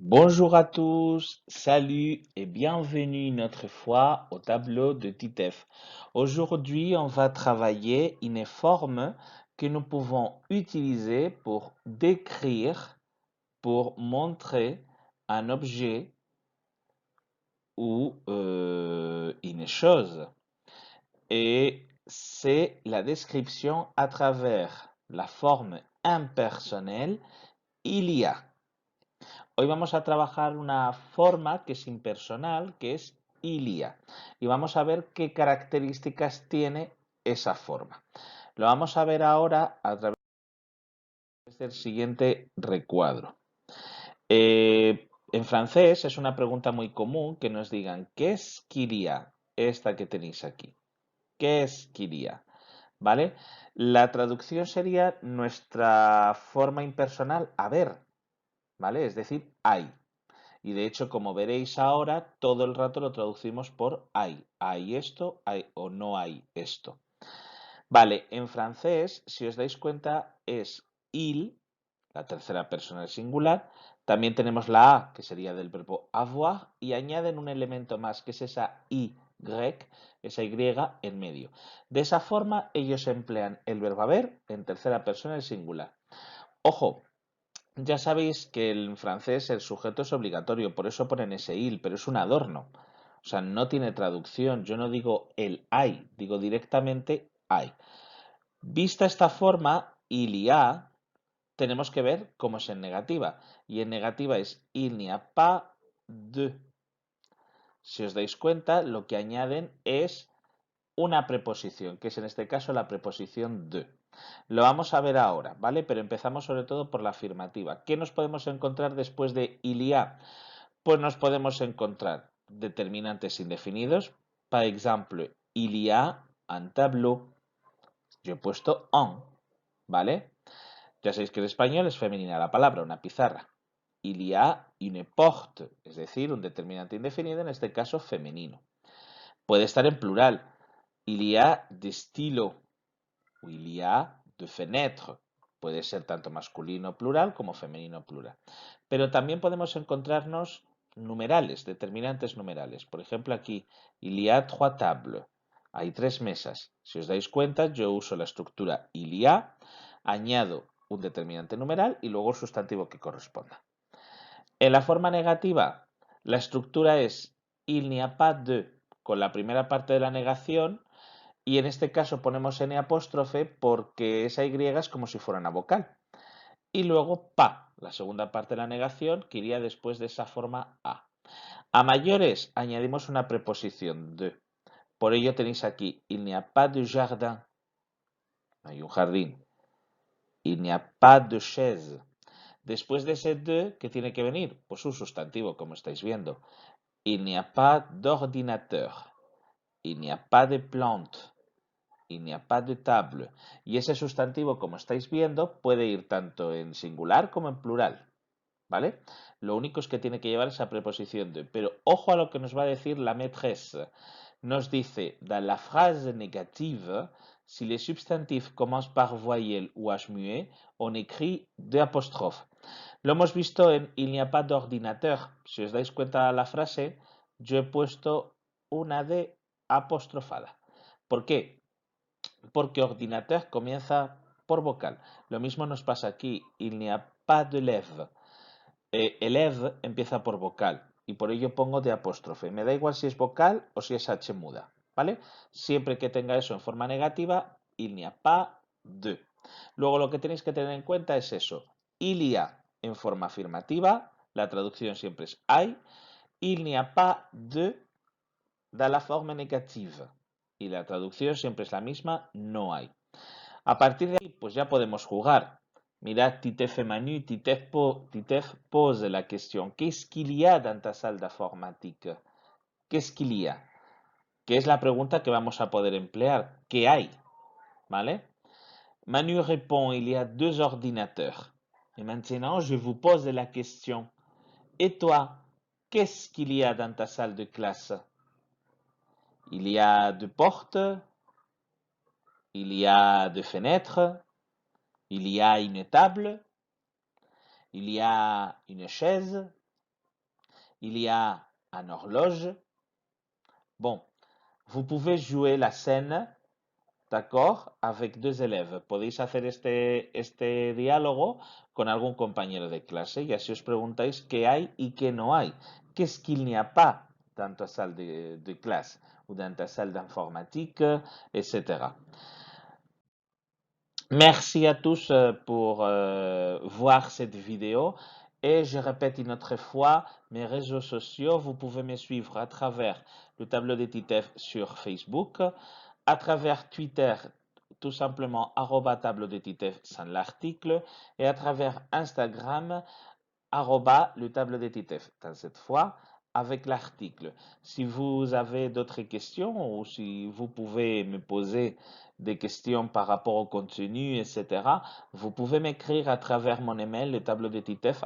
Bonjour à tous, salut et bienvenue une autre fois au tableau de Titef. Aujourd'hui, on va travailler une forme que nous pouvons utiliser pour décrire, pour montrer un objet ou une chose. Et c'est la description à travers la forme impersonnelle il y a. Hoy vamos a trabajar una forma que es impersonal, que es ilia, y vamos a ver qué características tiene esa forma. Lo vamos a ver ahora a través del siguiente recuadro. En francés es una pregunta muy común que nos digan, ¿qué es quilia? Esta que tenéis aquí. ¿Qué es quilia? ¿Vale? La traducción sería nuestra forma impersonal, a ver, ¿vale? Es decir, hay. Y de hecho, como veréis ahora, todo el rato lo traducimos por hay. Hay esto, hay o no hay esto. Vale, en francés, si os dais cuenta, es il, la tercera persona del singular. También tenemos la A, que sería del verbo avoir, y añaden un elemento más, que es esa Y, esa Y en medio. De esa forma, ellos emplean el verbo haber en tercera persona del singular. Ojo, ya sabéis que en francés el sujeto es obligatorio, por eso ponen ese il, pero es un adorno. O sea, no tiene traducción. Yo no digo el hay, digo directamente hay. Vista esta forma, il y a, tenemos que ver cómo es en negativa. Y en negativa es il n'y a pas de. Si os dais cuenta, lo que añaden es una preposición, que es en este caso la preposición de. Lo vamos a ver ahora, ¿vale? Pero empezamos sobre todo por la afirmativa. ¿Qué nos podemos encontrar después de il y a? Pues nos podemos encontrar determinantes indefinidos. Por ejemplo, il y a un tableau. Yo he puesto un, ¿vale? Ya sabéis que en español es femenina la palabra, una pizarra. Il y a une porte, es decir, un determinante indefinido, en este caso femenino. Puede estar en plural. Il y a des stylos o il y a de fenêtres. Puede ser tanto masculino plural como femenino plural. Pero también podemos encontrarnos numerales, determinantes numerales. Por ejemplo, aquí, il y a trois tables. Hay tres mesas. Si os dais cuenta, yo uso la estructura il y a, añado un determinante numeral y luego el sustantivo que corresponda. En la forma negativa, la estructura es il n'y a pas de, con la primera parte de la negación, y en este caso ponemos n apóstrofe porque esa y es como si fuera una vocal. Y luego pa, la segunda parte de la negación que iría después de esa forma a. A mayores añadimos una preposición de. Por ello tenéis aquí il n'y a pas de jardin. No hay un jardín. Il n'y a pas de chaise. Después de ese de, ¿qué tiene que venir? Pues un sustantivo, como estáis viendo. Il n'y a pas d'ordinateur. Il n'y a pas de plante. Il n'y a pas de table. Y ese sustantivo, como estáis viendo, puede ir tanto en singular como en plural. ¿Vale? Lo único es que tiene que llevar esa preposición de. Pero ojo a lo que nos va a decir la maîtresse. Nos dice, dans la phrase négative, si les substantifs commencent par voyelle ou h muet, on écrit deux apostrophes. Lo hemos visto en il n'y a pas d'ordinateur. Si os dais cuenta de la frase, yo he puesto una D apostrofada. ¿Por qué? Porque ordinateur comienza por vocal. Lo mismo nos pasa aquí. Il n'y a pas d'élève. Élève empieza por vocal y por ello pongo de apóstrofe. Me da igual si es vocal o si es H muda. ¿Vale? Siempre que tenga eso en forma negativa, il n'y a pas de. Luego lo que tenéis que tener en cuenta es eso. Il y a en forma afirmativa, la traducción siempre es hay. Il n'y a pas de da la forma negativa. Y la traducción siempre es la misma, no hay. A partir de ahí, pues ya podemos jugar. Mirad, Titef et Manu, Titef pose la question. Qu'est-ce qu'il y a dans ta salle d'informatique? Qu'est-ce qu'il y a? Que es la pregunta que vamos a poder emplear. ¿Qué hay? ¿Vale? Manu répond, il y a deux ordinateurs. Et maintenant, je vous pose la question. Et toi, qu'est-ce qu'il y a dans ta salle de classe? Il y a deux portes, il y a deux fenêtres, il y a une table, il y a une chaise, il y a une horloge. Bon, vous pouvez jouer la scène, d'accord, avec deux élèves. Podéis hacer este diálogo con algún compañero de clase y así os preguntáis qué hay y qué no hay. Qu'est-ce qu'il n'y a pas dans ta salle de classe ou dans ta salle d'informatique, etc. Merci à tous pour voir cette vidéo et je répète une autre fois, mes réseaux sociaux, vous pouvez me suivre à travers le tableau de Titeuf sur Facebook, à travers Twitter, tout simplement tableau de Titeuf sans l'article et à travers Instagram, le tableau de Titeuf, dans cette fois avec l'article. Si vous avez d'autres questions ou si vous pouvez me poser des questions par rapport au contenu, etc., vous pouvez m'écrire à travers mon email, le tableau de Titeuf,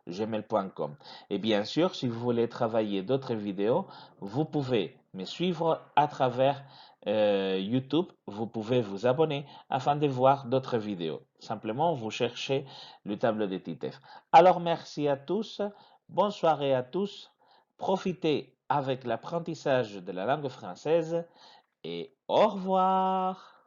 gmail.com. Et bien sûr, si vous voulez travailler d'autres vidéos, vous pouvez me suivre à travers YouTube. Vous pouvez vous abonner afin de voir d'autres vidéos. Simplement, vous cherchez le tableau de Titeuf. Alors, merci à tous. Bonne soirée à tous. Profitez avec l'apprentissage de la langue française et au revoir.